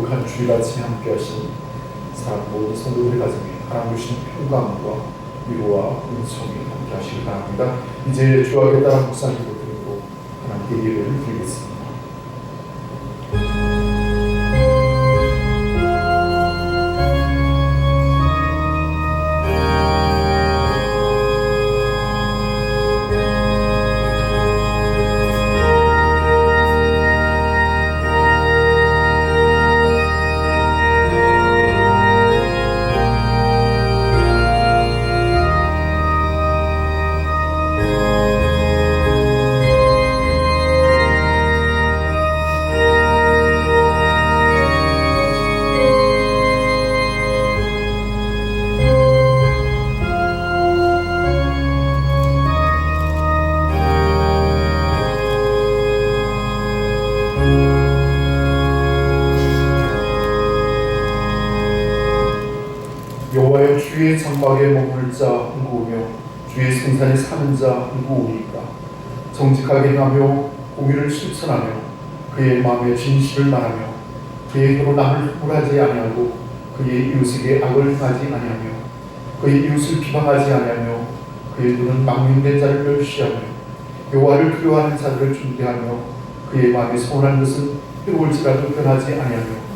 거룩한 주일 아침에 함께 하신 사랑 모든 성도들의 가정에 하나님 주신 평강과 위로와 은총이 함께 하시길 바랍니다. 이제 주와 따라 묵상기도 드리고 하나님께 예배를 드리겠습니다. 여호와여, 주의 장막에 머무를 자 누구오며 주의 성산에 사는 자 누구오니까? 정직하게 행하며 공의를 실천하며 그의 마음에 진실을 말하며 그의 혀로 남을 훌하지 아니하고 그의 이웃에게 악을 행하지 아니하며 그의 이웃을 비방하지 아니하며 그의 눈은 망령된 자를 멸시하며 여호와를 두려워하는 자들을 존대하며 그의 마음에 소원한 것은 해로울지라도 변하지 아니하며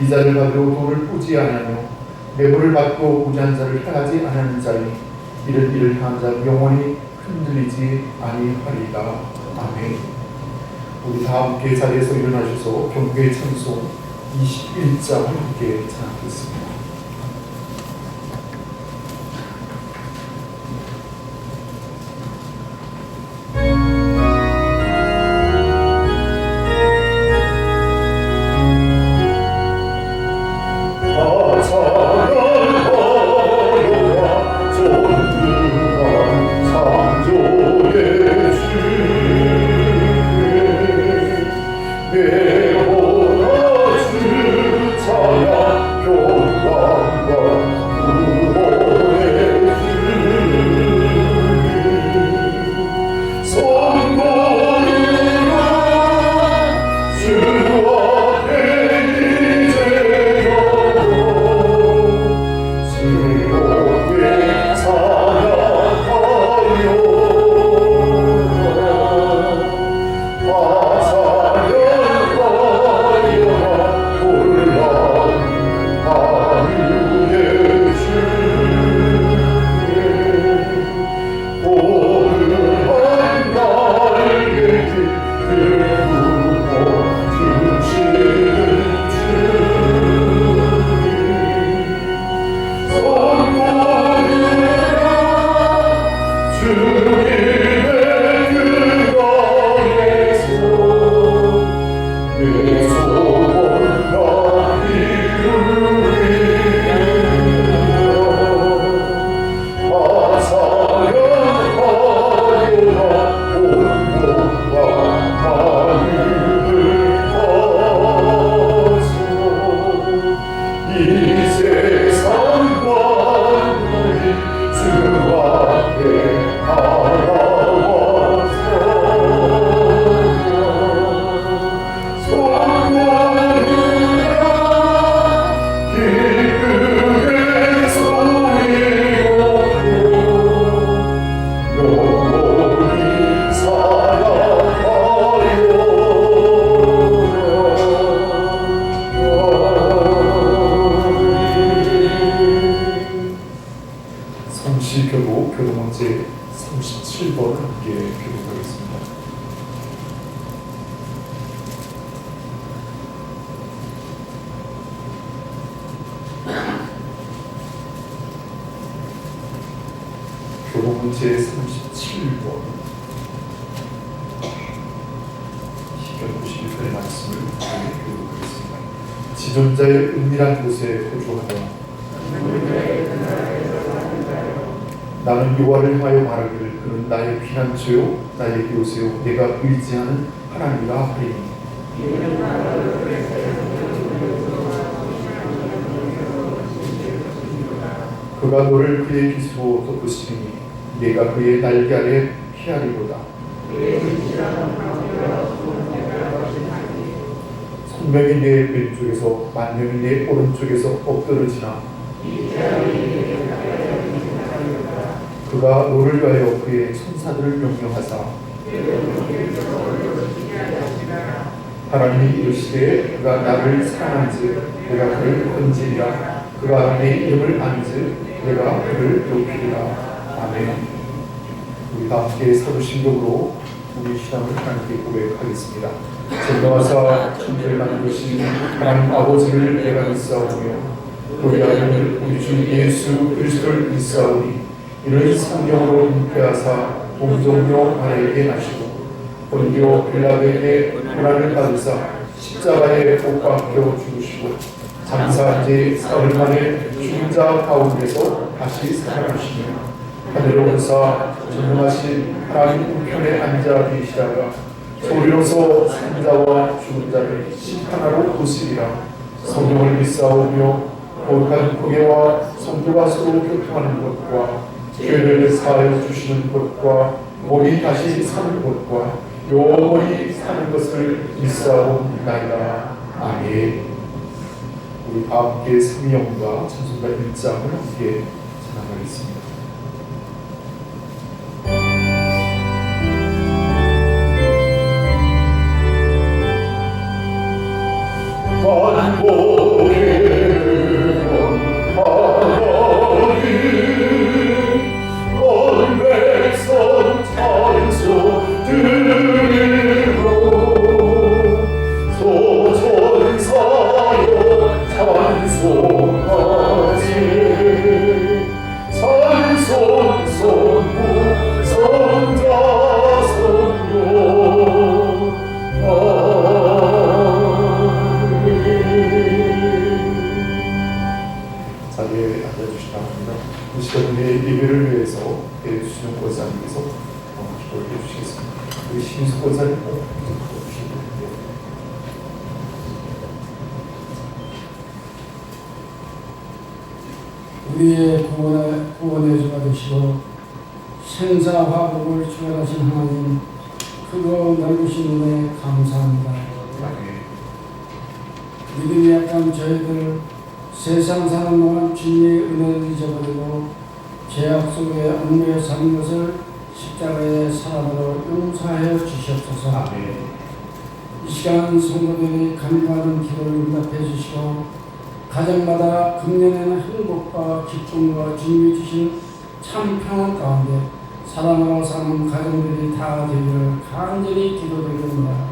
이자를 받으려 돈을 꾸지 아니하며 매물을 받고 무지한 자를 향하지 않는 자니 이런 일을 향한 자 영원히 흔들리지 아니하리라. 아멘. 우리 다 함께 자리에서 일어나셔서 경배의 찬송 21장 함께 찬양하겠습니다. 교동문제 37번 함께 교독하겠습니다. 교동문제 37번 시편 91편의 말씀을 교독하겠습니다. 지존자의 은밀한 곳에 거주하며 나는 여호와를 향하여 말하기를 그는 나의 피난처요 나의 요새요 내가 의지하는 하나님이라 하리니 그가 너를 그의 깃으로 덮으시리니 내가 그의 날개 아래 피하리로다. 천명이 내 왼쪽에서 만명이 내 오른쪽에서 엎드러지나 그가 너를 위하여 그의 천사들을 명령하사 하나님이 이르시되 그가 나를 사랑한즉 내가 그를 건지리라 그가 내 이름을 안즉 내가 그를 높이리라. 아멘. 우리 다 함께 사도신경으로 우리 신앙을 하나님께 고백하겠습니다. 전능하사 천지를 만드신 하나님 아버지를 내가 믿사오며 우리 아들 우리 주 예수 그리스도를 믿사오니 이를 성령으로 잉태하사 동정녀 마리아에게 나시고 본디오 빌라도에게 고난을 받으사 십자가에 못 박혀 죽으시고 장사한 지 사흘 만에 죽은 자 가운데서 다시 살아나시며 하늘로 올사 전능하신 하나님 우편에 앉아 계시다가 소리로서 산자와 죽은 자를 심판하러 오시리라. 성령을 믿사오며 거룩한 공예와 성도가 서로 교통하는 것과 죄를 사하여 주시는 것과 몸이 다시 사는 것과 영원히 사는 것을 믿사옵나이다. 아멘. 우리 다 함께 성령과 찬송가 1장을 함께 찬양하겠습니다. 자리에 앉아주시기 바랍니다. 이 시간 우리의 예배를 위해서 해주시는 권사님께서 기도를 해주시겠습니다. 우리 심수 권사님 우리의 구원의 주가 되시고 생사화복을 주관하신 하나님, 크고 넓으신 은혜 감사합니다. 믿음이 약한 저희들 세상 사는 동안 주님의 은혜를 잊어버리고 죄악 속에 얽매여 사는 것을 십자가의 사랑으로 용서하여 주시옵소서. 이 시간 성도들이 간구하는 기도를 응답해 주시고 가정마다 금년에는 행복과 기쁨과 주님이 주신 참 평안 가운데 사랑으로 사는 가정들이 다 되기를 간절히 기도드립니다.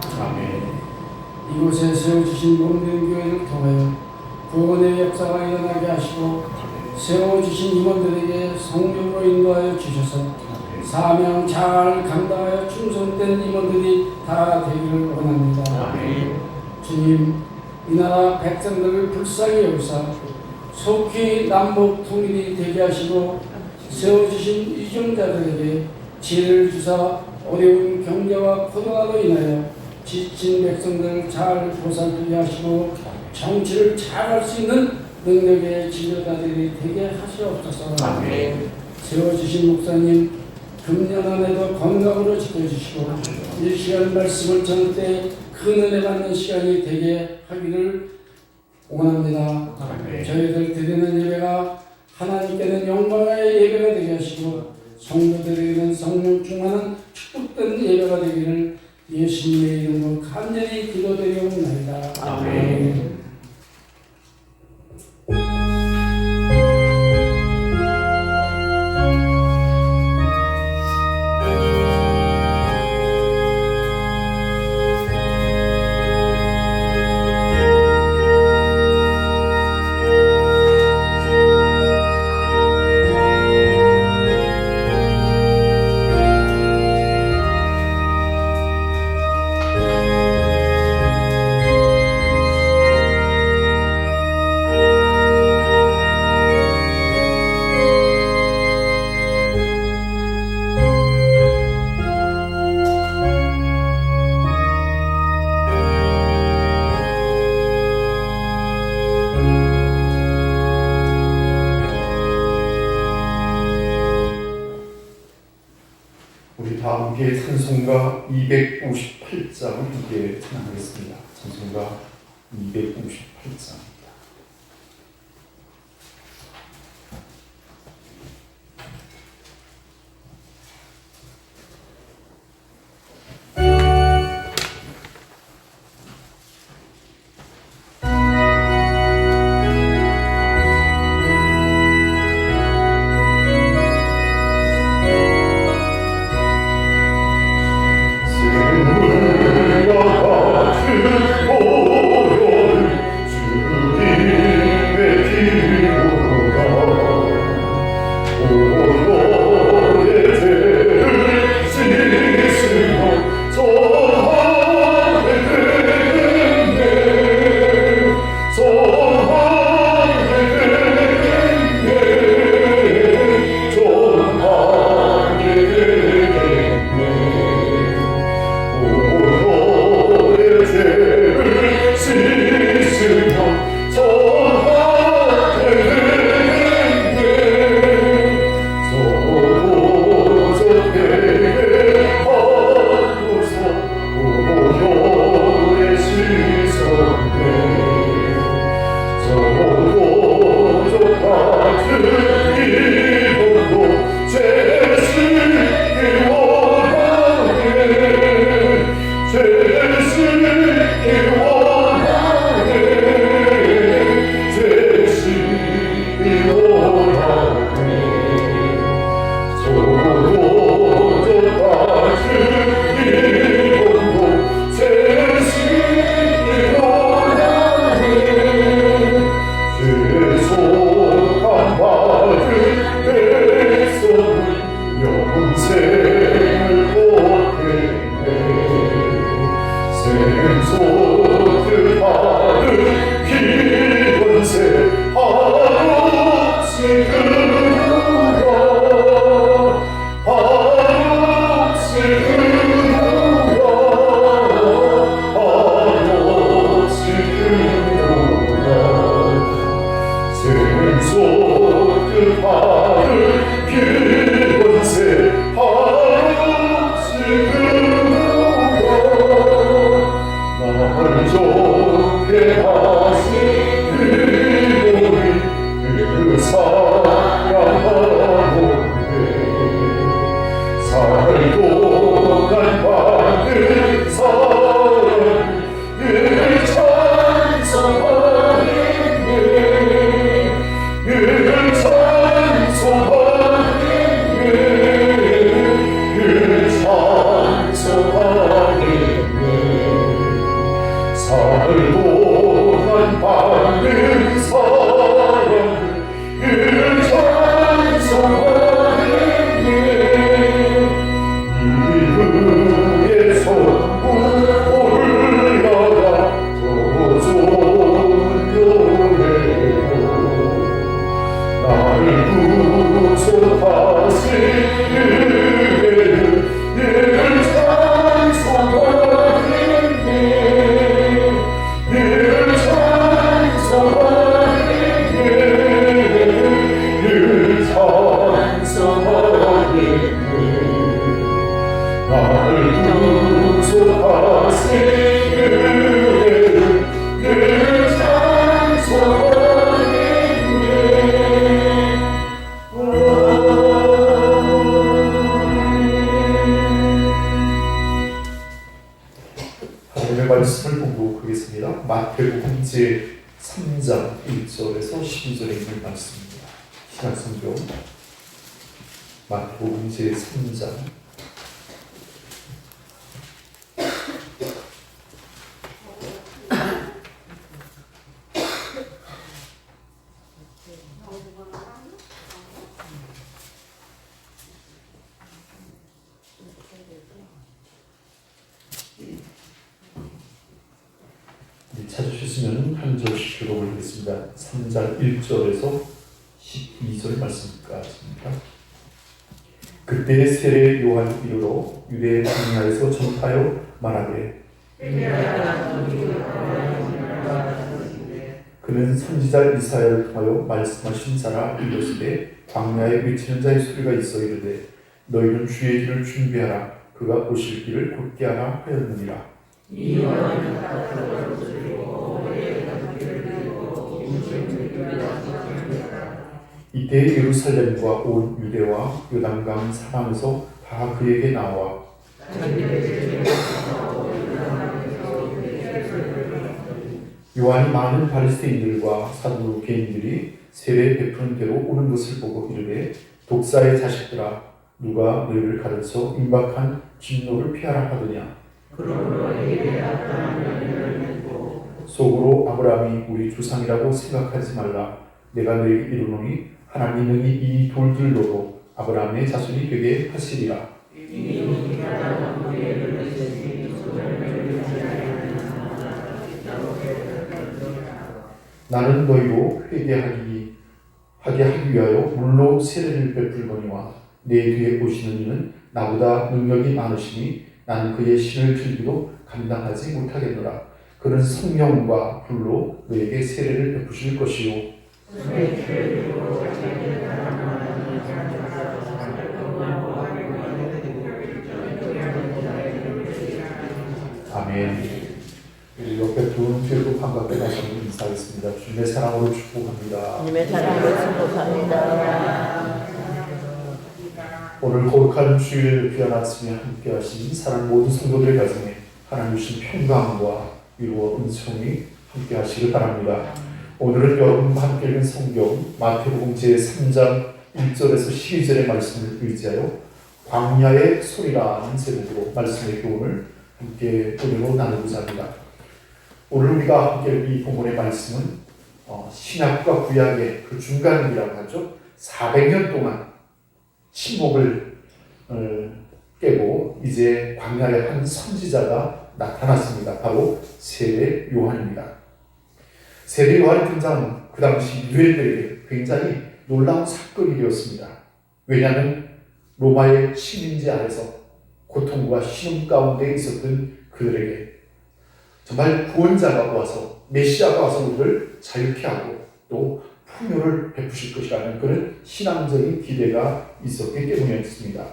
이곳에 세워주신 몸된 교회를 통하여 구원의 역사가 일어나게 하시고 세워주신 임원들에게 성령으로 인도하여 주셔서 사명 잘 감당하여 충성된 임원들이 다 되기를 원합니다. 주님, 이 나라 백성들을 불쌍히 여기사 속히 남북 통일이 되게 하시고 세워주신 위정자들에게 지혜를 주사 어려운 경제와 코로나로 인하여 지친 백성들을 잘 보살피게 하시고 정치를 잘할 수 있는 능력의 지도자들이 되게 하시옵소서. 세워주신 목사님 금년 안에도 건강으로 지켜주시고 이 시간 말씀을 전할 때 큰 은혜 받는 시간이 되게 하기를 원합니다. 저희들 드리는 예배가 하나님께는 영광의 예배가 되게 하시고 성도들에게는 성령 충만한 축복된 예배가 되기를 예수님의 이름으로 간절히 기도드리옵나이다. 아멘. 우리 다 함께 찬송가 258장을 함께 찬양하겠습니다. 찬송가 258장입니다. 하나님의 말씀을 공부하겠습니다. 마태복음 제3장 1절에서 12절에 있는 말씀입니다. 신약성경 마태복음 제3장 찾으셨으면 한 절씩 읽어보겠습니다. 3장 1절에서 12절 말씀까지입니다. 그때 세례 요한 이르러 유대 광야에서 전파하여 말하되 그는 선지자 이사야를 통하여 말씀하신 자라 이르시되 광야에 외치는 자의 소리가 있어 이르되 너희는 주의 길을 준비하라 그가 오실 길을 곧게 하라 하였느니라. 이 요한은 이때 예루살렘과 온 유대와 요단강 사방에서 다 그에게 나와 요한이 많은 바리새인들과 사두개인들이 세례 베푸는 대로 오는 것을 보고 이르되 독사의 자식들아 누가 너희를 가르쳐 임박한 진노를 피하라 하더냐. 속으로 아브라함이 우리 조상이라고 생각하지 말라. 내가 너희에게 이르노니 하나님이 능히 이 돌들로도 아브라함의 자손이 되게 하시리라. 나는 너희로 하게 하기 위하여 물로 세례를 베풀거니와 내 뒤에 오시는 이는 나보다 능력이 많으시니 나는 그의 신을 들기도 감당하지 못하겠노라. 그는 성령과 불로 너에게 세례를 베푸실 것이요 아멘. 우리 옆에 두 교도 반갑게 다시 한번 인사하겠습니다. 주님의 사랑으로 축복합니다. 주님의 사랑으로 축복합니다. 오늘 거룩한 주일 귀한 아침에 함께하신 사랑 모든 성도들의 가정에 하나님 주신 평강과 위로와 은총이 함께하시길 바랍니다. 오늘은 여러분과 함께 읽은 성경 마태복음 제3장 1절에서 12절의 말씀을 의지하여 광야의 소리라는 제목으로 말씀의 교훈을 함께 은혜로 나누고자 합니다. 오늘 우리가 함께 이 본문의 말씀은 신약과 구약의 그 중간이라고 하죠. 400년 동안 침묵을 깨고 이제 광야의 한 선지자가 나타났습니다. 바로 세례 요한입니다. 세례 요한의 등장은 그 당시 유대인들에게 굉장히 놀라운 사건이 되었습니다. 왜냐하면 로마의 식민지 아래서 고통과 신음 가운데 있었던 그들에게 정말 구원자가 와서 메시아가 와서 우리를 자유케 하고 또 풍요를 베푸실 것이라는 그런 신앙적인 기대가 있었기 때문이었습니다.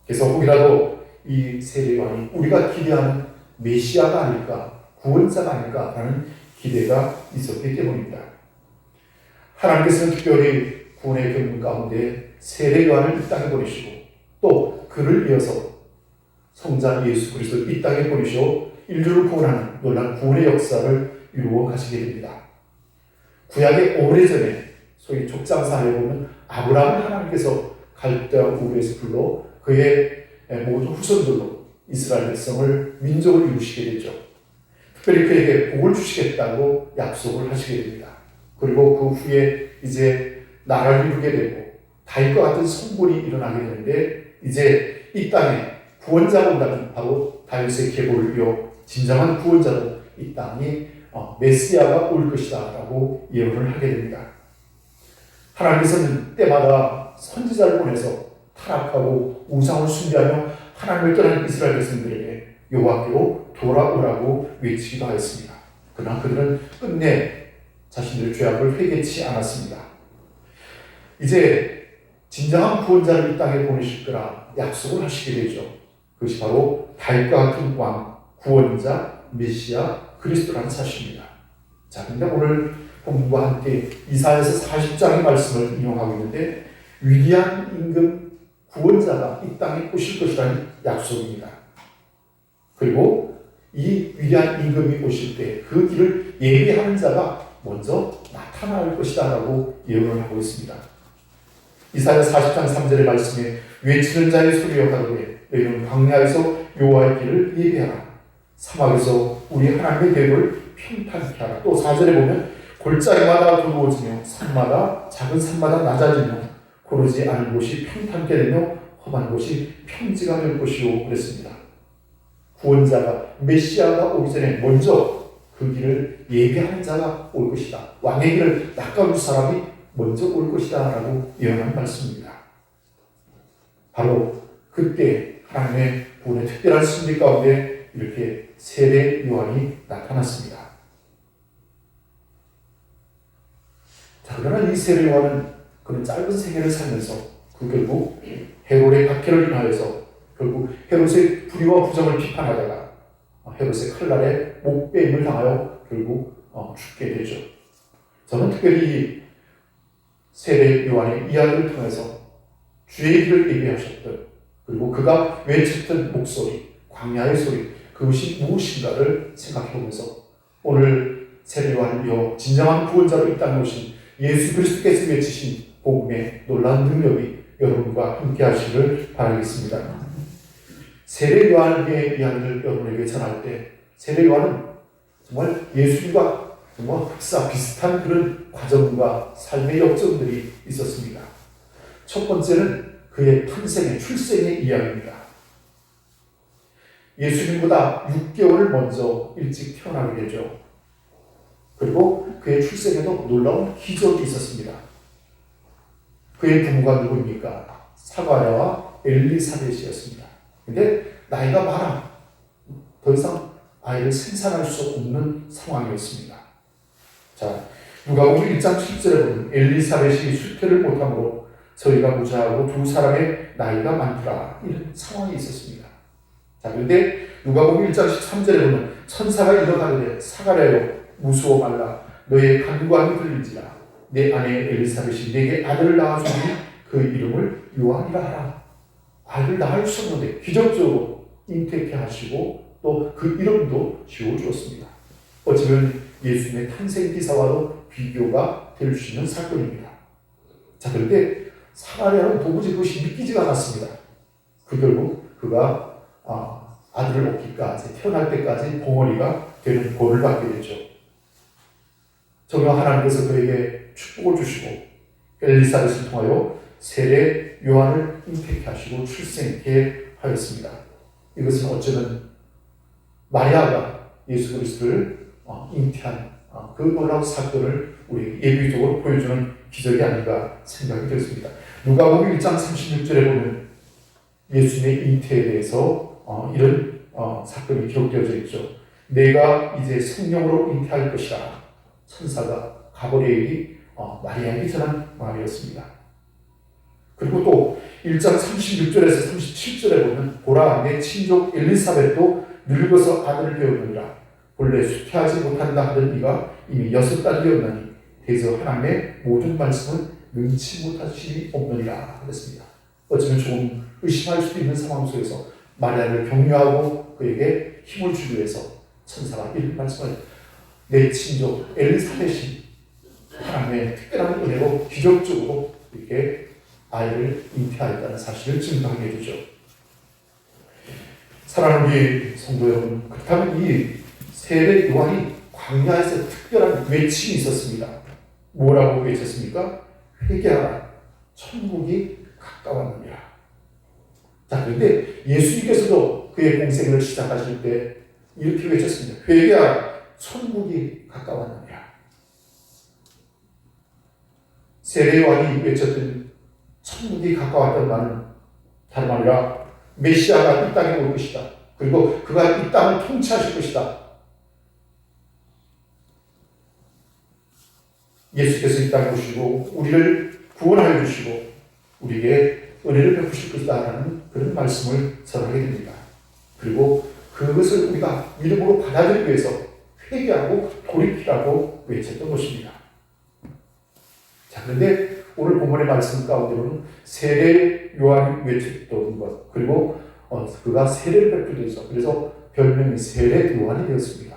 그래서 혹이라도 이 세례 요한이 우리가 기대하는 메시아가 아닐까, 구원자가 아닐까라는 기대가 있었기 때문입니다. 하나님께서는 특별히 구원의 경륜 가운데 세례 요한을 이 땅에 보내시고 또 그를 이어서 성자 예수 그리스도를 이 땅에 보내시고 인류를 구원하는 놀라운 구원의 역사를 이루어 가시게 됩니다. 구약의 오래전에 소위 족장사에 보면 아브라함 하나님께서 갈대아 우르에서 불러 그의 모든 후손들로 이스라엘 백성을 민족을 이루시게 되죠. 특별히 그에게 복을 주시겠다고 약속을 하시게 됩니다. 그리고 그 후에 이제 나라를 이루게 되고 다윗과 같은 성불이 일어나게 되는데 이제 이 땅에 구원자가 온다면 바로 다윗의 계보를 이어 진정한 구원자로 이 땅에 메시아가 올 것이다 라고 예언을 하게 됩니다. 하나님께서는 때마다 선지자를 보내서 타락하고 우상을 숭배하며 하나님을 떠난 이스라엘 백성들에게 여호와께로 돌아오라고 외치기도 하였습니다. 그러나 그들은 끝내 자신들의 죄악을 회개치 않았습니다. 이제 진정한 구원자를 이 땅에 보내실 거라 약속을 하시게 되죠. 그것이 바로 다윗과 같은 왕, 구원자, 메시아, 그리스도라는 사실입니다. 자, 근데 오늘 본문과 함께 이사야서 40장의 말씀을 인용하고 있는데 위대한 임금 구원자가 이 땅에 오실 것이라는 약속입니다. 그리고 이 위대한 임금이 오실 때 그 길을 예비하는 자가 먼저 나타날 것이다 라고 예언을 하고 있습니다. 이사야 40장 3절의 말씀에 외치는 자의 소리여 가로되 너희는 광야에서 여호와의 길을 예비하라. 사막에서 우리 하나님의 대로를 평탄케 하라. 또 4절에 보면 골짜기마다 두루워지며 산마다 작은 산마다 낮아지며 고르지 않은 곳이 평탄케 되며 험한 곳이 평지가 될 것이요 그랬습니다. 구원자가 메시아가 오기 전에 먼저 그 길을 예비하는 자가 올 것이다. 왕의 길을 낚아줄 사람이 먼저 올 것이다 라고 예언한 말씀입니다. 바로 그때 하나님의 구원의 특별한 섭리 가운데 이렇게 세례 요한이 나타났습니다. 자, 그러나 이 세례 요한은 그런 짧은 생애를 살면서 그 결국 헤롯의 박해를 인하여서 결국 헤롯의 불의와 부정을 비판하다가 헤롯의 칼날에 목베임을 당하여 결국 죽게 되죠. 저는 특별히 세례 요한의 이야기를 통해서 주의 길을 예비하셨던, 그리고 그가 외쳤던 목소리, 광야의 소리, 그것이 무엇인가를 생각해 보면서 오늘 세례 요한이요 진정한 구원자로 이 땅에 오신 예수 그리스도께서 외치신 복음의 놀라운 능력이 여러분과 함께 하시기를 바라겠습니다. 세례 요한의 이야기를 여러분에게 전할 때 세례 요한은 정말 예수님과 정말 흡사 비슷한 그런 과정과 삶의 역정들이 있었습니다. 첫 번째는 그의 탄생의 출생의 이야기입니다. 예수님보다 6개월 먼저 일찍 태어나게 되죠. 그리고 그의 출생에도 놀라운 기적이 있었습니다. 그의 부모가 누구입니까? 사가랴와 엘리사벳이었습니다. 근데 나이가 많아 더 이상 아이를 생산할 수 없는 상황이었습니다. 자, 누가복음 1장 7절에 보면 엘리사벳이 수태를 못함으로 저희가 무자하고 두 사람의 나이가 많더라, 이런 상황이 있었습니다. 자, 그런데 누가복음 1장 13절에 보면 천사가 일어나되 사가랴여 무수어 말라, 너의 간구함이 들린지라, 내 아내 엘리사벳이 내게 아들을 낳아주니 그 이름을 요한이라 하라. 아이를 낳을 수 없는데 기적적으로 잉태케 하시고 또 그 이름도 지어주었습니다. 어쩌면 예수님의 탄생 기사와도 비교가 될 수 있는 사건입니다. 자, 그런데 사가랴는 도무지 그것이 믿기지가 않았습니다. 결국 그가 아들을 얻기까지, 태어날 때까지 봉어리가 되는 복을 받게 되죠. 정녕 하나님께서 그에게 축복을 주시고 엘리사벳을 통하여 세례 요한을 잉태케 하시고 출생케 하였습니다. 이것은 어쩌면 마리아가 예수 그리스도를 잉태한 그 놀라운 사건을 우리 예비적으로 보여주는 기적이 아닌가 생각이 들었습니다. 누가복음 1장 36절에 보면 예수님의 잉태에 대해서 이런 사건이 기록되어져 있죠. 내가 이제 성령으로 잉태할 것이라, 천사가 가브리엘이 마리아에게 전한 말이었습니다. 그리고 또 1장 36절에서 37절에 보면 보라, 내 친족 엘리사벳도 늙어서 아들을 배우느니라. 본래 수태하지 못한다 하던 이가 이미 6달이었나니 대저 하나님의 모든 말씀은 능치 못하심이 없느니라 그랬습니다. 어쩌면 조금 의심할 수도 있는 상황 속에서 마리아를 격려하고 그에게 힘을 주기 위해서 천사가 이런 말씀을, 내 친족 엘리사벳이 하나님의 특별한 은혜로 기적적으로 이렇게 아이를 잉태하였다는 사실을 증거하게 되죠. 사랑하는 우리 성도 여러분, 그렇다면 이 세례 요한이 광야에서 특별한 외침이 있었습니다. 뭐라고 외쳤습니까? 회개하라, 천국이 가까웠느니라. 자, 그런데 예수님께서도 그의 공생을 시작하실 때 이렇게 외쳤습니다. 회개하라, 천국이 가까웠느니라. 세례 요한이 외쳤던 천국이 가까웠던 말은 다름 아니라 메시아가 이 땅에 올 것이다. 그리고 그가 이 땅을 통치하실 것이다. 예수께서 이 땅에 오시고 우리를 구원하여 주시고 우리에게 은혜를 베푸실 것이다라는 그런 말씀을 전하게 됩니다. 그리고 그것을 우리가 믿음으로 받아들이기 위해서 회개하고 돌이키라고 외쳤던 것입니다. 자, 그런데 오늘 본문의 말씀 가운데로는 세례 요한이 외쳤던 것, 그리고 그가 세례를 베풀면서 그래서 별명이 세례 요한이 되었습니다.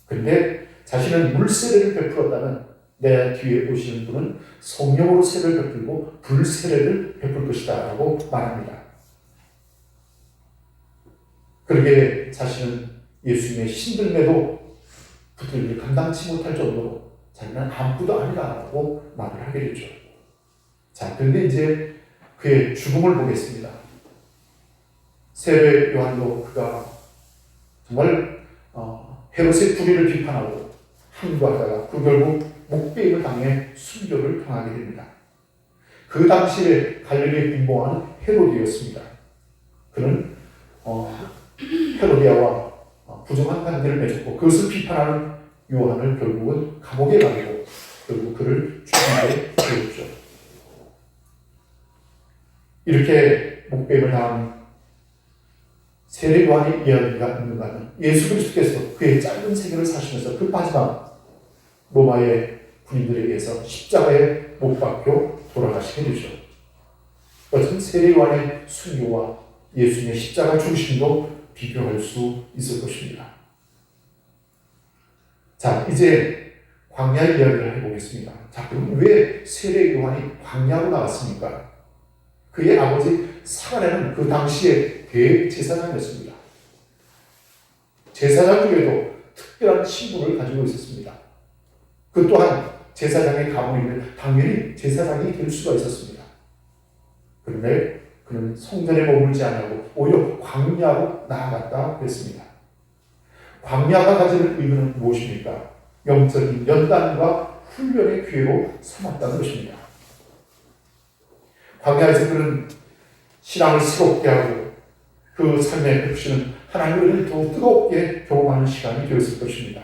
그런데 자신은 물세례를 베풀었다면 내 뒤에 오시는 분은 성령으로 세례를 베풀고 불세례를 베풀 것이다 라고 말합니다. 그러게 자신은 예수님의 신들매도 붙들기를 감당치 못할 정도로 자기는 아무것도 아니라고 말을 하게 되죠. 자, 그런데 이제 그의 죽음을 보겠습니다. 세례 요한도 그가 정말 헤롯의 불의를 비판하고 항거하다가 그 결국 목베임을 당해 순교를 당하게 됩니다. 그 당시에 갈릴리에 빈봉하는 헤로디였습니다. 그는 헤로디아와 부정한 관계를 맺었고 그것을 비판하는 요한을 결국은 감옥에 가고 결국 그를 죽이게 되었죠. 이렇게 목베임을 당한 세례 요한의 이야기가 있는가 하면 예수 그리스도께서 그의 짧은 생애를 사시면서 그 마지막 로마의 군인들에 의해서 십자가에 못 박혀 돌아가시게 되죠. 어떤 세례요한의 순교와 예수님의 십자가 중심도 비교할 수 있을 것입니다. 자, 이제 광야 이야기를 해보겠습니다. 자, 그럼 왜 세례요한이 광야로 나왔습니까? 그의 아버지 사가랴는 그 당시에 대제사장이었습니다. 제사장 중에도 특별한 신분을 가지고 있었습니다. 그 또한 제사장의 가문이면 당연히 제사장이 될 수가 있었습니다. 그런데 그는 성전에 머물지 않고 오히려 광야로 나아갔다 그랬습니다. 광야가 가지는 의미는 무엇입니까? 영적인 연단과 훈련의 기회로 삼았다는 것입니다. 광야에서 그는 신앙을 새롭게 하고 그 삶의 흡수는 하나님의 은혜를 더 뜨겁게 경험하는 시간이 되었을 것입니다.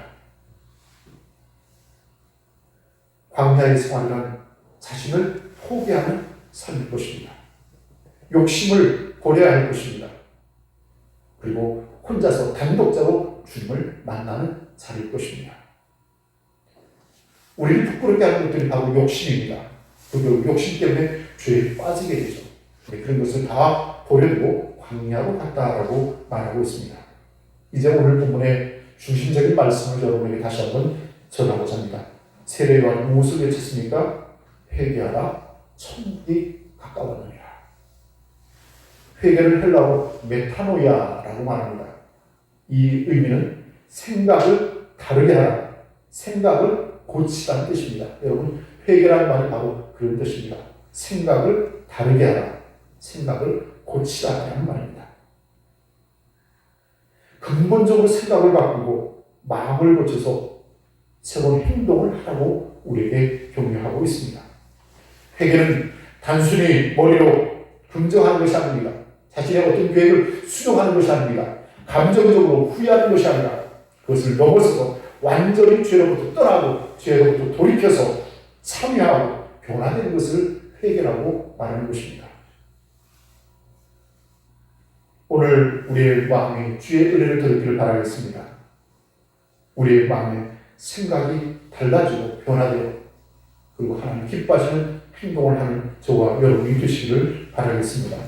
광야의 생활은 자신을 포기하는 삶일 것입니다. 욕심을 버려야 할 것입니다. 그리고 혼자서 단독자로 주님을 만나는 자리일 것입니다. 우리를 부끄럽게 하는 것들이 바로 욕심입니다. 그 욕심 때문에 죄에 빠지게 되죠. 그런 것을 다 버려두고 광야로 갔다라고 말하고 있습니다. 이제 오늘 본문의 중심적인 말씀을 여러분에게 다시 한번 전하고자 합니다. 세례요한이 무엇을 외쳤습니까? 회개하라, 천국이 가까웠느니라. 회개를 헬라어로 메타노이아라고 말합니다. 이 의미는 생각을 다르게 하라, 생각을 고치라는 뜻입니다. 여러분, 회개라는 말이 바로 그런 뜻입니다. 생각을 다르게 하라, 생각을 고치라는 말입니다. 근본적으로 생각을 바꾸고 마음을 고쳐서 새로운 행동을 하라고 우리에게 격려하고 있습니다. 회개는 단순히 머리로 긍정하는 것이 아닙니다. 자신의 어떤 계획을 수정하는 것이 아닙니다. 감정적으로 후회하는 것이 아니라 그것을 넘어서서 완전히 죄로부터 떠나고 죄로부터 돌이켜서 참여하고 변화되는 것을 회개라고 말하는 것입니다. 오늘 우리의 마음에 주의 은혜를 더럽기를 바라겠습니다. 우리의 마음에 생각이 달라지고 변화되어 그리고 하나님 기뻐하시는 행동을 하는 저와 여러분이 되시기를 바라겠습니다.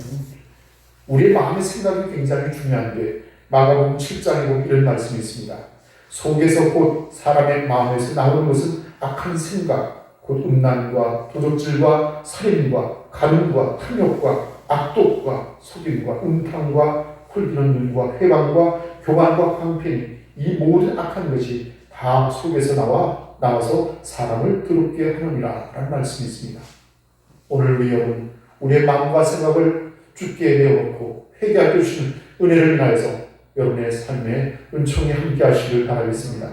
우리의 마음의 생각이 굉장히 중요한데 마가복음 7장에 보면 이런 말씀이 있습니다. 속에서 곧 사람의 마음에서 나오는 것은 악한 생각, 곧 음란과 도적질과 살인과 간음과 탐욕과 악독과 속임과 음탕과 홀기는 눈과 회방과 교만과 광팬이 이 모든 악한 것이 다 속에서 나와서 사람을 더럽게 하느니라 라는 말씀이 있습니다. 오늘 우리 여러분 우리의 마음과 생각을 주께 내어놓고 회개할 때 주시는 은혜를 인하여서 여러분의 삶에 은총이 함께 하시길 바라겠습니다.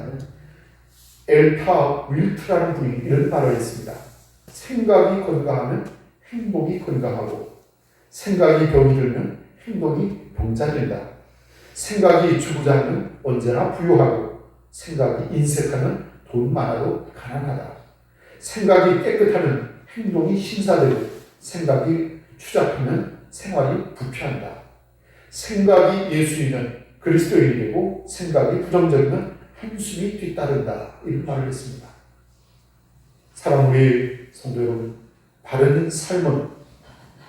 엘타 윌트라는 분이 이런 말을 했습니다. 생각이 건강하면 행복이 건강하고 생각이 병이 들면 행동이 병자된다. 생각이 주구장은 언제나 부유하고 생각이 인색하면 돈 많아도 가난하다. 생각이 깨끗하면 행동이 신사되고 생각이 추잡하면 생활이 부패한다. 생각이 예수이면 그리스도인이 되고 생각이 부정적이면 한숨이 뒤따른다. 이런 말을 했습니다. 사랑하는 성도 여러분, 바른 삶은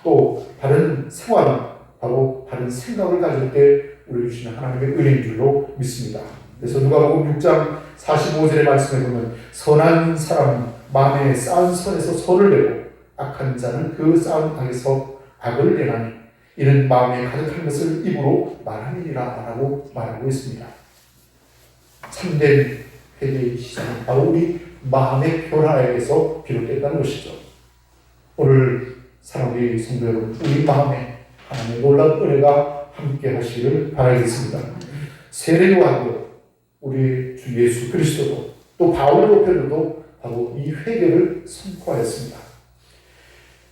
또 바른 생활은 바로 바른 생각을 가질 때 우리 주시는 하나님의 은혜인 줄로 믿습니다. 그래서 누가복음 6장 45절의 말씀에 보면 선한 사람은 마음에 쌓은 선에서 선을 내고 악한 자는 그 쌓은 악에서 악을 내나니 이는 마음에 가득한 것을 입으로 말하느니라 라고 말하고 있습니다. 참된 회개의 시작은 바로 우리 마음의 변화에서 비롯됐다는 것이죠. 오늘 사랑하는 성도 여러분, 우리 마음에 하나님의 놀라운 은혜가 함께 하시기를 바라겠습니다. 세례요한도 우리 주 예수 그리스도도 또 바울 로페르도 바로 이 회개를 선포하였습니다.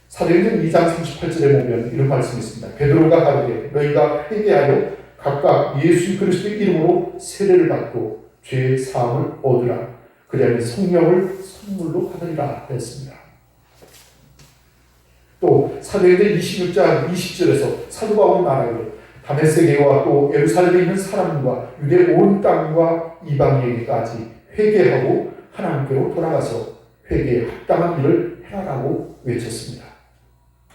사도행전 2장 38절에 보면 이런 말씀이 있습니다. 베드로가 가르되 너희가 회개하여 각각 예수 그리스도의 이름으로 세례를 받고 죄의 사함을 얻으라. 그리하면 성령을 선물로 받으리라 했습니다. 또 사도행전 26장 20절에서 사도 바울이 말하기를 다메섹에와 또 예루살렘에 있는 사람과 유대 온 땅과 이방인에게까지 회개하고 하나님께로 돌아가서 회개에 합당한 일을 행하라고 외쳤습니다.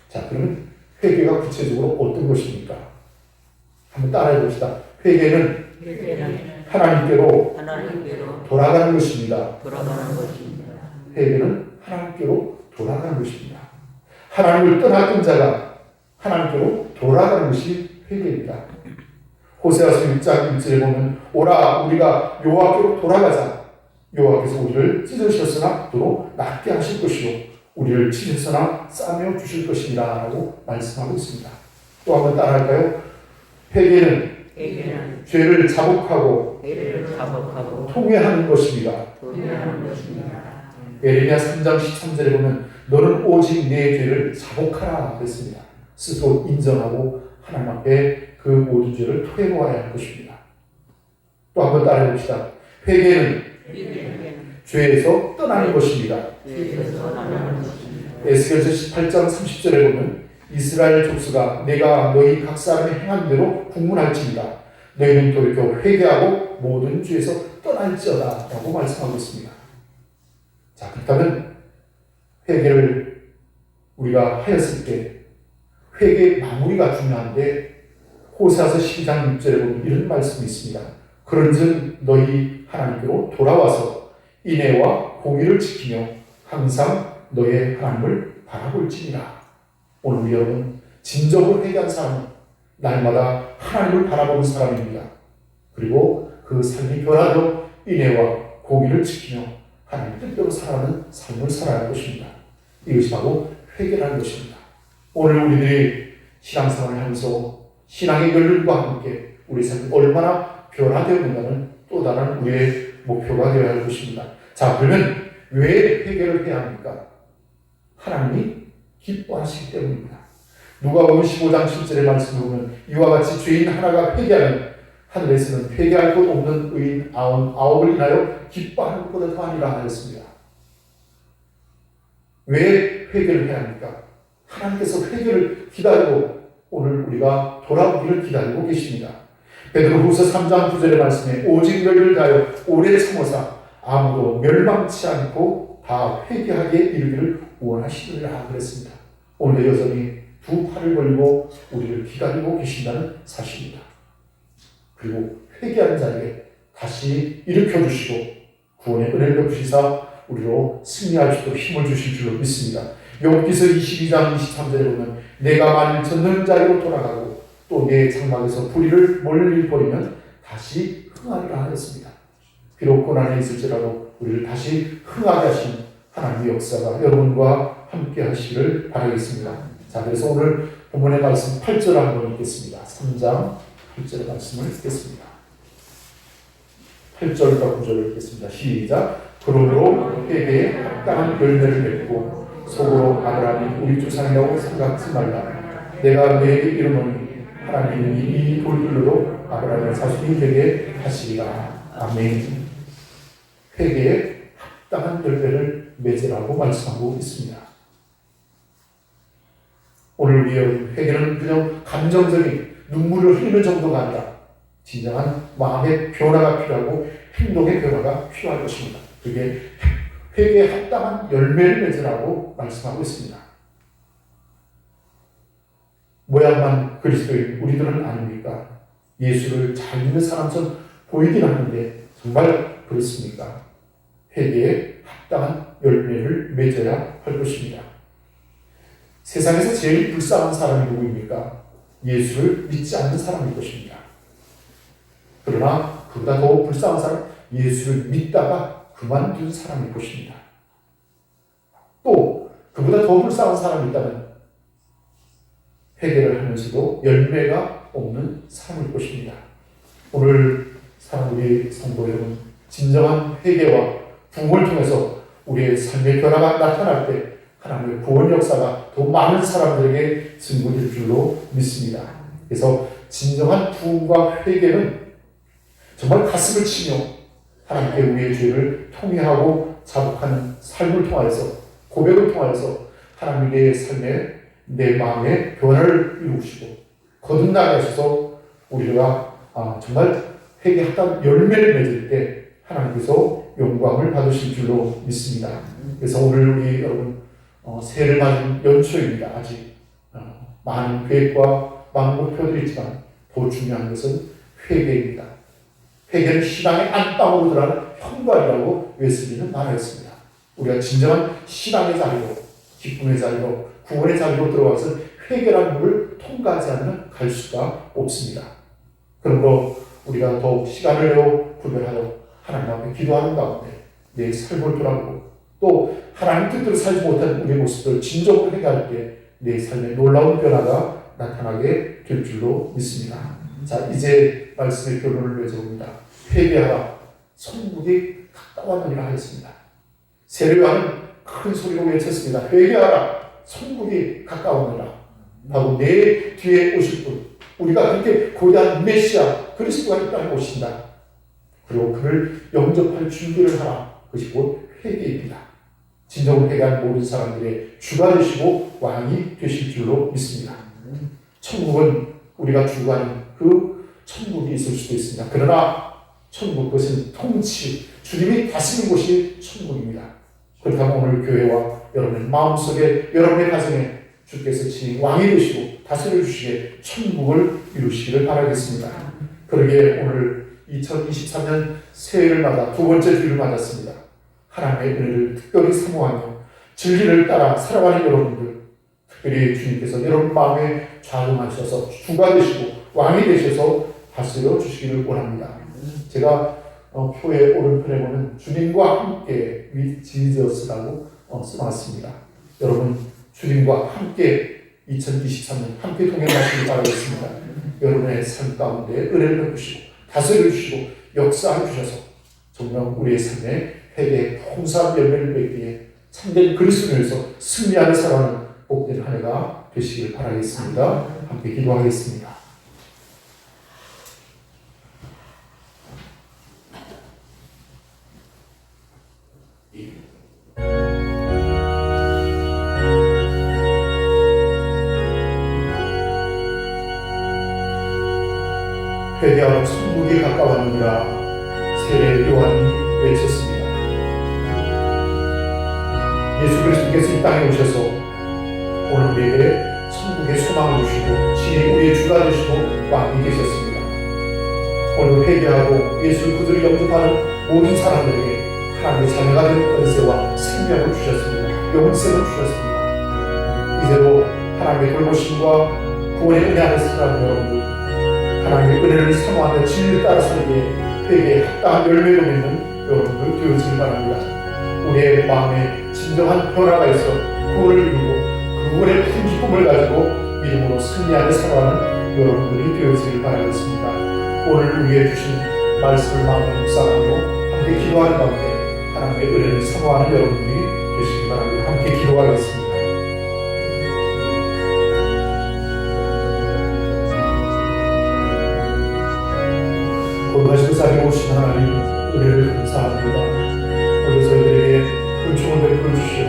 자, 그러면 회개가 구체적으로 어떤 것입니까? 한번 따라해 봅시다. 회개는 하나님께로 돌아가는 것입니다. 회개는 하나님께로 돌아가는 것입니다. 하나님을 떠났던 자가 하나님께로 돌아가는 것이 회개입니다. 호세아서 6장 1절에 보면 오라 우리가 여호와께로 돌아가자. 여호와께서 우리를 찢으셨으나 도로 낫게 하실 것이요 우리를 치셨으나 싸매어 주실 것이니라 라고 말씀하고 있습니다. 또 한번 따라할까요? 회개는 죄를 자복하고 통회하는 것입니다. 에레미야 3장 13절에 보면 너는 오직 내 죄를 자복하라 그랬습니다. 스스로 인정하고 하나님 앞에 그 모든 죄를 토해놓아야 할 것입니다. 또 한번 따라해 봅시다. 회개는 죄에서 떠나는 것입니다. 에스겔서 18장 30절에 보면 이스라엘 족수가 내가 너희 각 사람이 행한 대로 국문할지니라 너희는 돌이켜 회개하고 모든 죄에서 떠날지어다 라고 말씀하고 있습니다. 자, 그렇다면 회개를 우리가 하였을 때 회개의 마무리가 중요한데 호세아서 12장 6절에 보면 이런 말씀이 있습니다. 그런즉 너희 하나님께로 돌아와서 인애와 공의를 지키며 항상 너의 하나님을 바라볼지니라. 오늘 우리 여러분 진정으로 회개한 사람은 날마다 하나님을 바라보는 사람입니다. 그리고 그 삶이 변화되어 인애와 공의를 지키며 하나님 뜻대로 살아가는 삶을 살아야 할 것입니다. 이것이 바로 회개라는 것입니다. 오늘 우리들이 신앙생활을 하면서 신앙의 연륜과 함께 우리 삶이 얼마나 변화되었는가는 또 다른 우리의 목표가 되어야 할 것입니다. 자, 그러면 왜 회개를 해야 합니까? 하나님이 기뻐하시기 때문입니다. 누가복음 15장 10절의 말씀을 보면 이와 같이 죄인 하나가 회개하면 하늘에서는 회개할 것 없는 의인 99을 인하여 기뻐하는 것보다 더하니라 하였습니다. 왜 회개를 해야 합니까? 하나님께서 회개를 기다리고 오늘 우리가 돌아오기를 기다리고 계십니다. 베드로후서 3장 9절의 말씀에 오직 너희를 다하여 오래 참으사 아무도 멸망치 않고 다 회개하게 이르기를 원하시느니라 그랬습니다. 오늘 여전히 두 팔을 걸고 우리를 기다리고 계신다는 사실입니다. 그리고 회개하는 자에게 다시 일으켜주시고 구원의 은혜를 베푸시사 우리로 승리할 수 있도록 힘을 주실 줄로 믿습니다. 욥기서 22장 23절에 보면 내가 만일 전능자리로 돌아가고 또 내 장막에서 불의를 멀리 버리면 다시 흥하리라 하였습니다. 비록 고난에 있을지라도 우리를 다시 흥하게 하신 하나님의 역사가 여러분과 함께 하시기를 바라겠습니다. 자, 그래서 오늘 본문의 말씀 8절 한번 읽겠습니다. 3장 8절의 말씀을 읽겠습니다. 8절과 9절을 읽겠습니다. 시작. 그러므로 회개에 합당한 열매를 맺고 속으로 아브라함이 우리 조상이라고 생각하지 말라. 내가 너에게 이르노니 하나님이 이 돌들로도 아브라함의 자손이 되게 하시리라. 아멘. 회개에 합당한 열매를 맺으라고 말씀하고 있습니다. 오늘 우리의 회개는 그냥 감정적인 눈물을 흘리는 정도가 아니라 진정한 마음의 변화가 필요하고 행동의 변화가 필요할 것입니다. 그게 회개에 합당한 열매를 맺으라고 말씀하고 있습니다. 모양만 그리스도인 우리들은 아닙니까? 예수를 잘 믿는 사람처럼 보이긴 하는데 정말 그렇습니까? 회개에 합당한 열매를 맺어야 할 것입니다. 세상에서 제일 불쌍한 사람이 누구입니까? 예수를 믿지 않는 사람일 것입니다. 그러나 그보다 더 불쌍한 사람, 예수를 믿다가 그만둔 사람일 것입니다. 또 그보다 더 불쌍한 사람이 있다면 회개를 하면서도 열매가 없는 사람일 것입니다. 오늘 사랑 우리 성도 여러분, 진정한 회개와 부흥을 통해서 우리의 삶의 변화가 나타날 때 하나님의 구원 역사가 더 많은 사람들에게 증거될 줄로 믿습니다. 그래서 진정한 부흥과 회개는 정말 가슴을 치며 하나님께 우리의 죄를 통회하고 자복하는 삶을 통하여서 고백을 통하여서 하나님의 삶에 내 마음의 변화를 이루시고 거듭나게 하셔서 우리가 정말 회개하던 열매를 맺을 때 하나님께서 영광을 받으실 줄로 믿습니다. 그래서 오늘 우리 여러분 새해를 맞은 연초입니다. 아직 많은 계획과 많은 목표들이 있지만 더 중요한 것은 회개입니다. 회개는 신앙의 안방으로 들어가는 현관이라고 웨슬리는 말했습니다. 우리가 진정한 신앙의 자리로, 기쁨의 자리로, 구원의 자리로 들어와서 회개라는 문을 통과하지 않으면 갈 수가 없습니다. 그러므로 우리가 더욱 시간을 내어 구별하여 하나님 앞에 기도하는 가운데 내 삶을 돌아보고 또 하나님 뜻대로 살지 못한 우리의 모습을 진정으로 회개할 때 내 삶에 놀라운 변화가 나타나게 될 줄로 믿습니다. 자, 이제 말씀의 결론을 맺어봅니다. 회개하라, 천국이 가까웠느니라 하였습니다. 세례요한은 큰 소리로 외쳤습니다. 회개하라, 천국이 가까웠느니라. 바로 내 뒤에 오실 분, 우리가 그렇게 고대한 메시아 그리스도가 이 땅에 오신다. 그리고 그를 영접할 준비를 하라. 그것이 곧 회개입니다. 진정으로 회개한 모든 사람들의 주가 되시고 왕이 되실 줄로 믿습니다. 천국은 우리가 주관하는 그 천국이 있을 수도 있습니다. 그러나 천국, 그것은 통치, 주님이 다스리는 곳이 천국입니다. 그렇다면 오늘 교회와 여러분의 마음속에, 여러분의 가정에 주께서 친히 왕이 되시고 다스려 주시게 천국을 이루시기를 바라겠습니다. 그러기에 오늘 2023년 새해를 맞아 두 번째 주일을 맞았습니다. 하나님의 은혜를 특별히 사모하며 진리를 따라 살아가는 여러분들, 특별히 주님께서 여러분 마음에 좌정하셔서 주가 되시고 왕이 되셔서 다스려 주시기를 원합니다. 제가 표의 오른편에 보면 주님과 함께 with Jesus라고 써놨습니다. 여러분 주님과 함께 2023년 함께 동행하시길 바라겠습니다. 여러분의 삶 가운데 은혜를 베푸시고 다스려 주시고 역사해 주셔서 정말 우리의 삶에 회개의 풍성한 열매를 맺기에 참된 그리스도인에서 승리하는 살아가는 복된 한 해가 되시길 바라겠습니다. 함께 기도하겠습니다. 회개하러 천국이 가까웠느니라 세례 요한이 외쳤습니다. 예수 그리스도께서 이 땅에 오셔서 오늘 우리에게 천국의 소망을 주시고 친히 우리의 주가 되시고 왕이 되셨습니다. 오늘 회개하고 예수를 구주로 영접하는 모든 사람들에게 하나님의 자녀가 되는 권세와 생명을 주셨습니다. 영생을 주셨습니다. 이제로 하나님의 돌보심과 구원의 은혜 안에 살아가는 여러분들, 하나님의 은혜를 사모하며 진리를 따라 살기에 회개에 합당한 열매를 맺는 여러분들 되어지길 바랍니다. 우리의 마음에 진정한 변화가 있어 구원을 이루고 그 구원의 큰 기쁨을 가지고 믿음으로 승리하며 살아가는 여러분들이 되어지길 바라겠습니다. 오늘 위해 주신 말씀을 마음에 묵상하며 함께 기도하는 가운데 하나님의 은혜를 사모하는 여러분들이 되시길 바랍니다. 함께 기도하겠습니다. 거룩하시고 자비에 오신 하나님 은혜를 감사합니다. 오늘 저희들에게 은총을 베풀어 주시고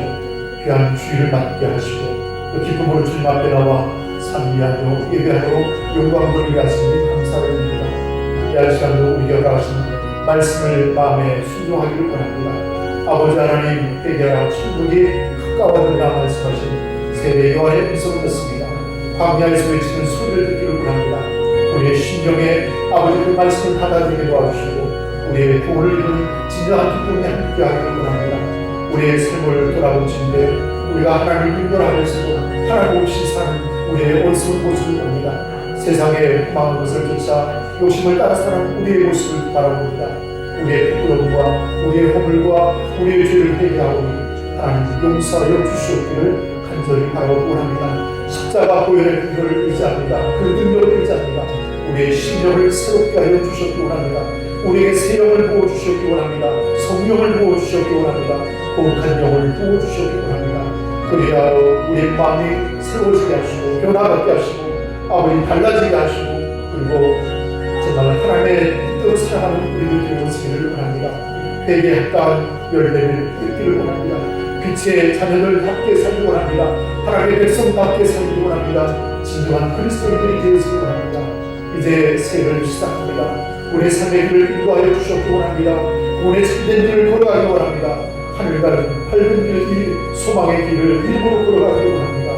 귀한 주일을 맞게 하시고 또 기쁨으로 주님 앞에 나와 찬미하며 예배하도록 영광 돌리게 하시니 감사를 드립니다. 이 시간도 우리 허락하신 말씀을 마음에 순종하기를 원합니다. 아버지 하나님, 회개하라 천국이 가까워지리라 말씀하신 세례 요한의 음성을 듣습니다. 광야에서 외치는 소리를 듣기를 원합니다. 우리의 심령에 아버지 그 말씀을 받아들이게 도와주시고 우리의 구원을 이루는 진정한 기쁨이 함께하기를 원합니다. 우리의 삶을 돌아보시는데 우리가 하나님을 인도하면서도 하나님 없이 사는 우리의 어리석은 모습을 봅니다. 세상에 망한 것을 쫓아 욕심을 따라 사는 우리의 모습을 바라봅니다. 우리의 부끄러움과 우리의 허물과 우리의 죄를 회개하오니 하나님 용서하여 주시옵기를 간절히 바라고 원합니다. 십자가 보혈의 근거를 의지합니다. 그 능력을 의지합니다. 우리의 심령을 새롭게 하여 주셨기 원합니다. 우리에게 새 영을 부어주셨기 원합니다. 성령을 부어주셨기 원합니다. 거룩한 영을 부어주셨기 원합니다. 그래야 우리의 마음이 새로워지게 하시고 변화받게 하시고 아버지 달라지게 하시고 그리고 정말 하나님의 뜻대로 살아가는 우리들 되어지기를 원합니다. 회개에 합당한 열매를 맺기를 원합니다. 빛의 자녀들답게 살기 원합니다. 하나님의 백성답게 살기 원합니다. 진정한 그리스도인들이 되어지기 원합니다. 이제 새해를 시작합니다. 우리의 삶의 길을 인도하여 주셨기 원합니다. 구원의 참된 길을 걸어가기 원합니다. 하늘 가는 밝은 길, 소망의 길을 일부러 걸어가기 원합니다.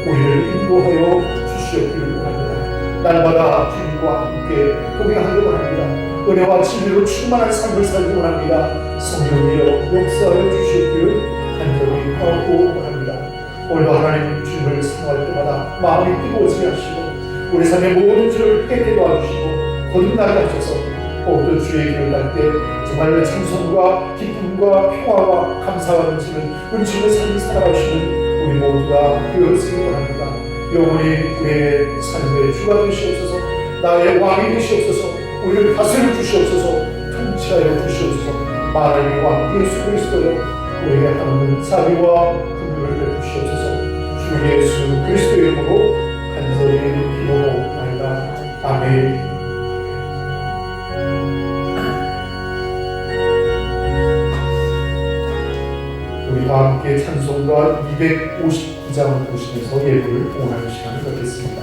우리를 인도하여 주시옵기를 원합니다. 날마다 주님과 함께 동행하기 원합니다. 은혜와 진리로 충만한 삶을 살기 원합니다. 성령이여 역사하여 주시옵기를 간절히 구하고 원합니다. 오늘도 하나님 주님을 생각할 때마다 마음이 뜨거워지게 하시고 우리 삶의 모든 죄를 깨게 도와주시고 거듭나게 하셔서 오늘도 주의 길을 갈 때 정말 찬송과 기쁨과 평화와 감사가 넘치는 은총의 삶을 살아가시는 우리 모두가 되어지기 원합니다. 영원히 우리의 삶의 주가 되시옵소서. 나의 왕이 되시옵소서. 우리를 다스려 주시옵소서. 통치하여 주시옵소서. 만왕의 왕 예수 그리스도여 우리에게 하나님 자비와 긍휼을 베푸시옵소서. 주 예수 그리스도의 이름으로 간절히 기도하옵나이다. 아멘. 우리 다 함께 찬송가 259장을 보시면서 예배를 봉헌하는 시간을 갖겠습니다.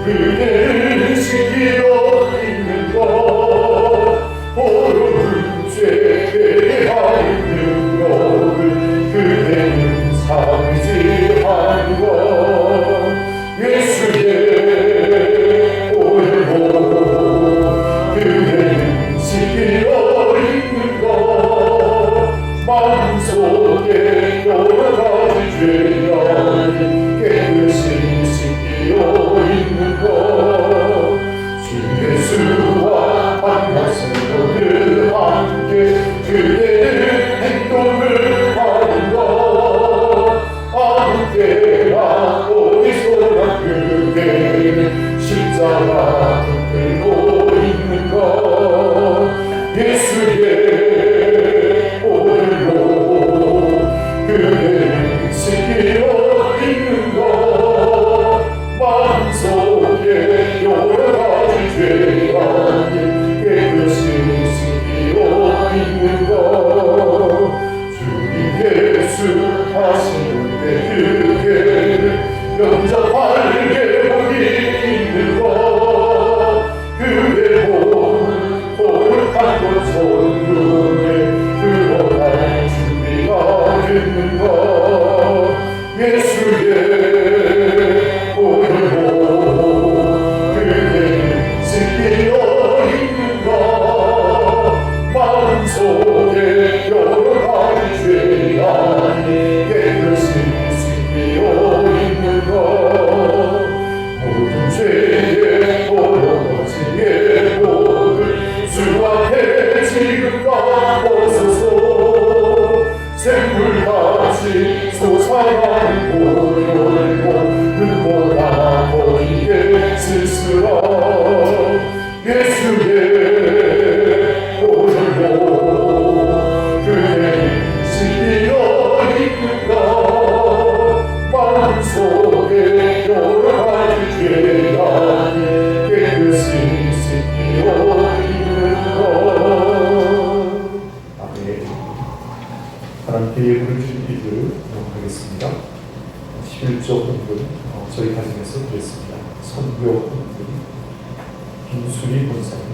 그대를 지키려 있는 것 모르는 죄에 하는 것을 그대는 상지하는 것 예수의 보혈로 그대는 지키려 있는 것 마음속에 여러 가지 죄악이 깨끗이 지키려 있는 것 주 예수와 만나서 늘 함께 그대의 행동을 하는 것 아무 때나 어디서나 그대는 십자가 붙들고 있는 것 예수의 보혈로 그대는 지키려 있는 것 마음속에 여러 가지 죄악이 깨끗이 지키려 있는 것 주님 예수 하시는데 그대를 영접하게 복이 있는 것 그대 보는 거룩한 것 천국에 들어갈 준비가 됐는 것 예수의 보혈로 그대를 지키려 있는 것 마음속에 여러 가지 죄악이 깨끗이 지키려 있는 것 모든 죄의 벌어지게 복을 주 앞에 지금 다 벗어서 샘물같이 솟아나는 보혈로 눈보다 보이게 쓸수록 예수의 보혈로 그대를 지키려 있는 것 마음속에 여러 가지 죄악이 깨끗이 지키려 있는 것 아멘. 하나님께 예물을 주신 이들 하겠습니다. 11조 헌금 저희 가정에서 드렸습니다. 선교 헌금 김수리 권사님,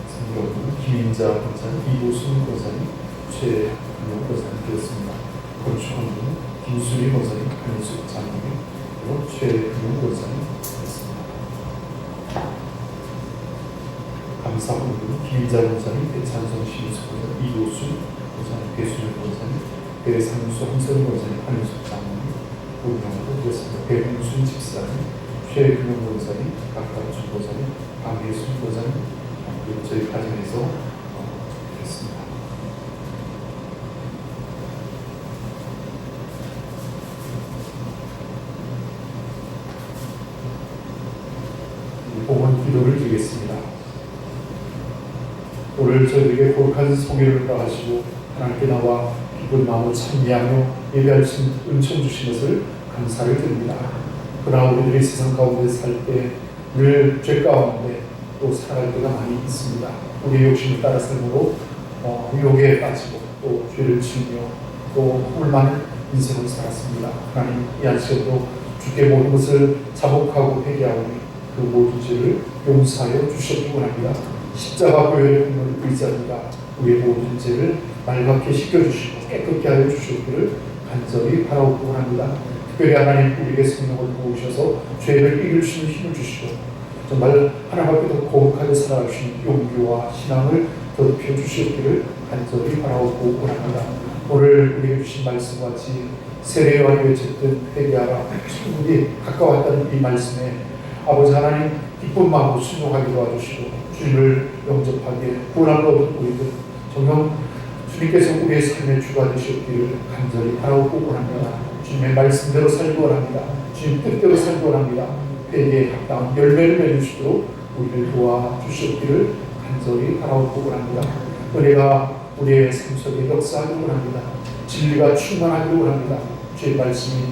선교 헌금 김인자 권사님, 이도순 권사님, 최근용 권사님 드렸습니다. 건축 헌금 김수리 권사님, 한인숙 장로님, 그리고 최근용 권사님 드렸습니다. 감사 헌금 김인자 권사님, 배찬성 신수 권사님, 이도순 권사님, 배수정 권사님, 배상수 홍선 권사님, 한인숙 장로님, 운명으로 드렸습니다. 배봉순 집사님, 최근용 권사님, 박강준 권사님, 강예순 권사님, 그리고 저희 가정에서 드렸습니다. 봉헌 기도를 드리겠습니다. 오늘 저희에게 거룩한 성회를 허락하시고 하나님께 나와 기쁜 마음으로 참여하며 예배할 수 있는 은총 주신 것을 감사를 드립니다. 그러나 우리들이 세상 가운데 살 때 늘 죄 가운데 또 살아갈 때가 많이 있습니다. 우리의 욕심을 따라 삶으로 유혹에 빠지고 또 죄를 지으며 또 허물 많은 인생을 살았습니다. 하나님 이 안식으로 주께 모든 것을 자복하고 회개하오니 그 모든 죄를 용서하여 주시기 원합니다. 십자가 교회의 공로를 의지합니다. 우리의 모든 죄를 말갛게 씻겨주시고 깨끗게 하여 주시기를 간절히 바라옵고 원합니다. 특별히 하나님 우리에게 성령을 부으셔서 죄를 이길 수 있는 힘을 주시고 정말 하나님 앞에 더 거룩하게 살아갈 수 있는 용기와 신앙을 더럽혀 주시기를 간절히 바라옵고 원합니다. 오늘 우리에게 주신 말씀과 같이 세례요한이 외쳤던 회개하라 천국이 가까웠다는 이 말씀에 아버지 하나님 기쁜 마음으로 순종하게 도와주시고 주님을 영접하게 구원함을 얻은 우리들 정녕 주님께서 우리의 삶의 주가 되셨기를 간절히 바라옵고 원합니다. 주님의 말씀대로 살기 원합니다. 주님 뜻대로 살기 원합니다. 회개에 합당한 열매를 맺으시도록 우리를 도와주시기를 간절히 바라옵고 원합니다. 은혜가 우리의 삶 속에 역사하기 원합니다. 진리가 충만하기를 원합니다. 주의 말씀이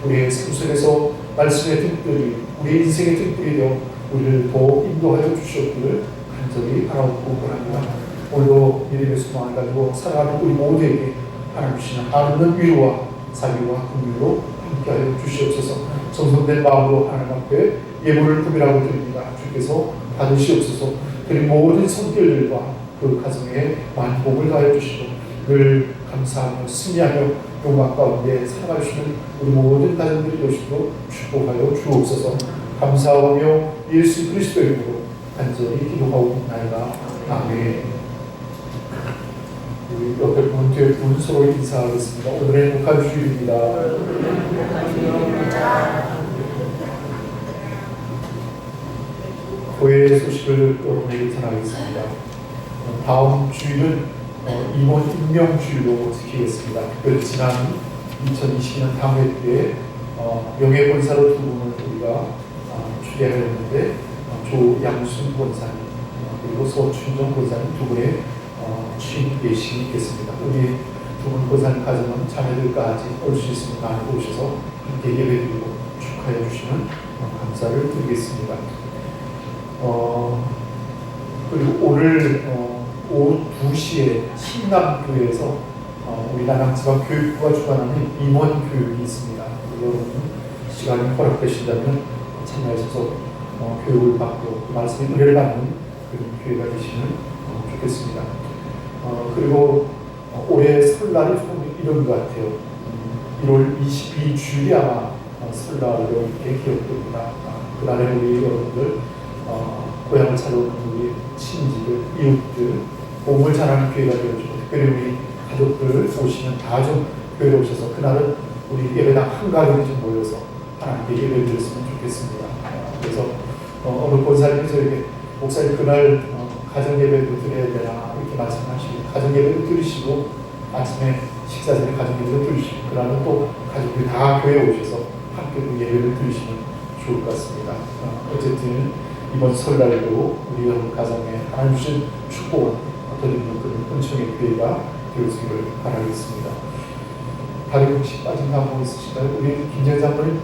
우리의 삶 속에서 말씀의 등불이 우리의 인생의 등불이 되어 우리를 더 인도하여 주시기를 간절히 바라옵고 원합니다. 오늘도 믿음의 소망을 가지고 살아가는 우리 모두에게 하나님 주시는 아름다운 위로와 자비와 긍휼로 함께하여 주시옵소서. 정성된 마음으로 하나님 앞에 예물을 구별하고 드립니다. 주께서 받으시옵소서. 그리고 모든 성결들과 그 가정에 많은 복을 가해 주시고 늘 감사하며 승리하며 영광 가운데 살아갈 수 있는 우리 모든 가정들이 되시도록 축복하여 주옵소서. 감사하며 예수 그리스도의 이름으로 간절히 기도하옵나이다. 아멘. 우리 옆에 분 뒤에 분 서로 인사하겠습니다. 오늘의 행복한 주일입니다. 교회의 소식을 여러분에게 전하겠습니다. 다음 주일은 임원 임명주일로 지키겠습니다. 특별히 지난 2020년 당회 때 명예본사로 두 분을 우리가 추대하였는데 조양순 권사님 그리고 서춘정 권사님 두 분의 취임 예식이 있겠습니다. 우리 두 분 권사님 가정은 자매들까지 올 수 있으면 많이 오셔서 함께 예배드리고 축하해 주시면 감사를 드리겠습니다. 그리고 오늘 오후 2시에 신남교회에서 우리 남양지방교육부가 주관하는 임원 교육이 있습니다. 여러분 시간이 허락되신다면 참여하셔서 교육을 받고 말씀의 은혜를 받는 그런 교회가 되시면 좋겠습니다. 그리고 올해 설날이 조금 이런 것 같아요. 1월 22일 주일이 아마 설날로 이렇게 기억됩니다. 그날에 우리 여러분들 고향을 찾아오는 우리 친지들, 이웃들, 몸을 잘하는 교회가 되어주고 특별히 우리 가족들 오시면 다 좀 교회에 오셔서 그날은 우리 예배당 한가족이 좀 모여서 하나님께 예배를 드렸으면 좋겠습니다. 그래서 어느 권사님이 저에게 목사님 그날 가정 예배도 드려야 되나 이렇게 말씀하시고 가정 예배도 드리시고 아침에 식사 전에 가정 예배도 드리시고 그날은 또 가족들이 다 교회에 오셔서 함께 그 예배를 드리시면 좋을 것 같습니다. 어쨌든 이번 설날도 우리 여러분 가정에 하나님 주신 축복을 드리는 그런 은총의 교회가 되어지기를 바라겠습니다. 다리 혹시 빠진 감독 있으신가요? 우리 김재현 장로님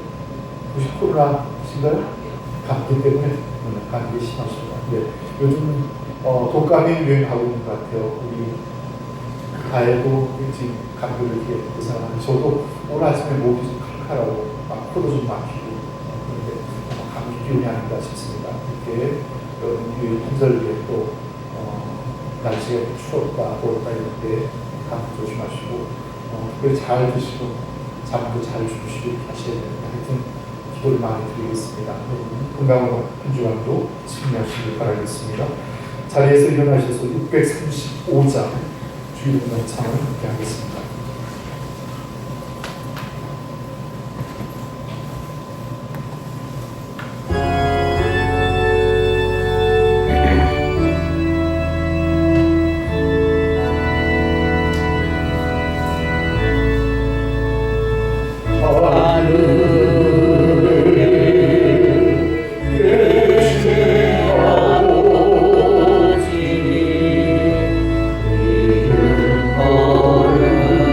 혹시 코로나신가요? 감기 때문에 감기 심하십니다. 네. 요즘 독감이 유행하고 있는 것 같아요. 우리 다혜도 지금 감기를 이렇게 고생하는데 저도 오늘 아침에 목이 좀 칼칼하고 막 코도 좀 막히고 그런데 감기 기운이 아닌가 싶습니다. 이렇게 여러분 한절기에 또 날씨가 추웠다 더웠다 이럴 때 감기 조심하시고 특별히 잘 드시고 잠도 잘 주무시고 하셔야 됩니다. 하여튼 기도를 많이 드리겠습니다. 여러분 건강으로 한 주간도 승리하시길 바라겠습니다. 자리에서 일어나셔서 635장 주일운동 창을 함께 하겠습니다. 그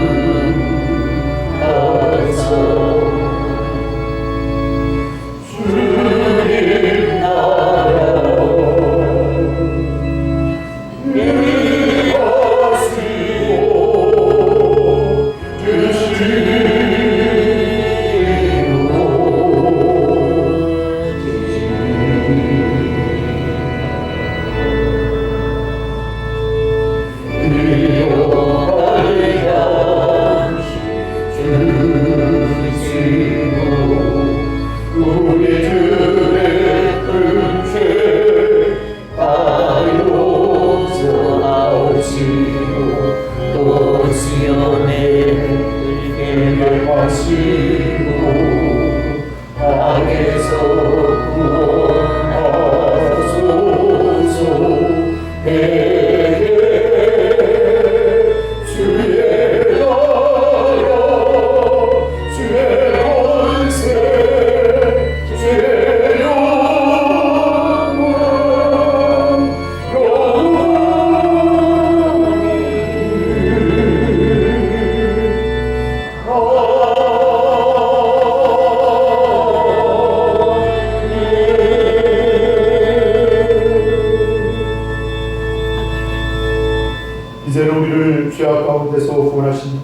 가운데서 구원하신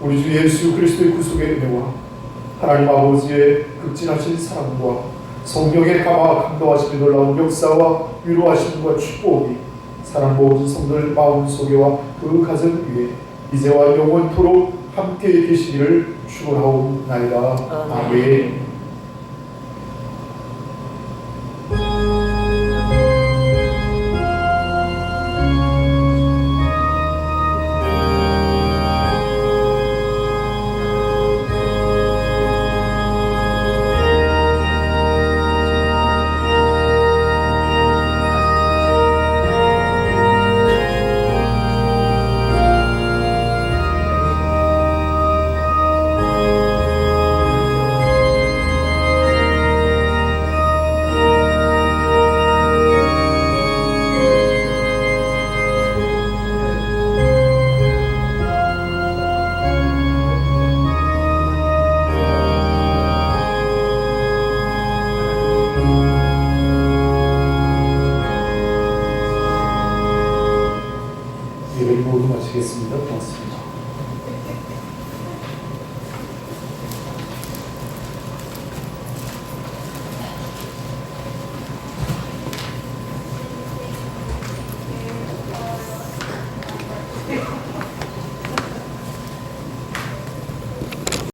우리 주 예수 그리스도의 구속의 은혜와 하나님 아버지의 극진하신 사랑과 성령의 감화하심이 놀라운 역사와 위로하심과 축복이 사랑 모든 성도들 마음속에와 그 가정 위에 이제와 영원토록 함께 계시기를 축원하옵나이다. 아멘.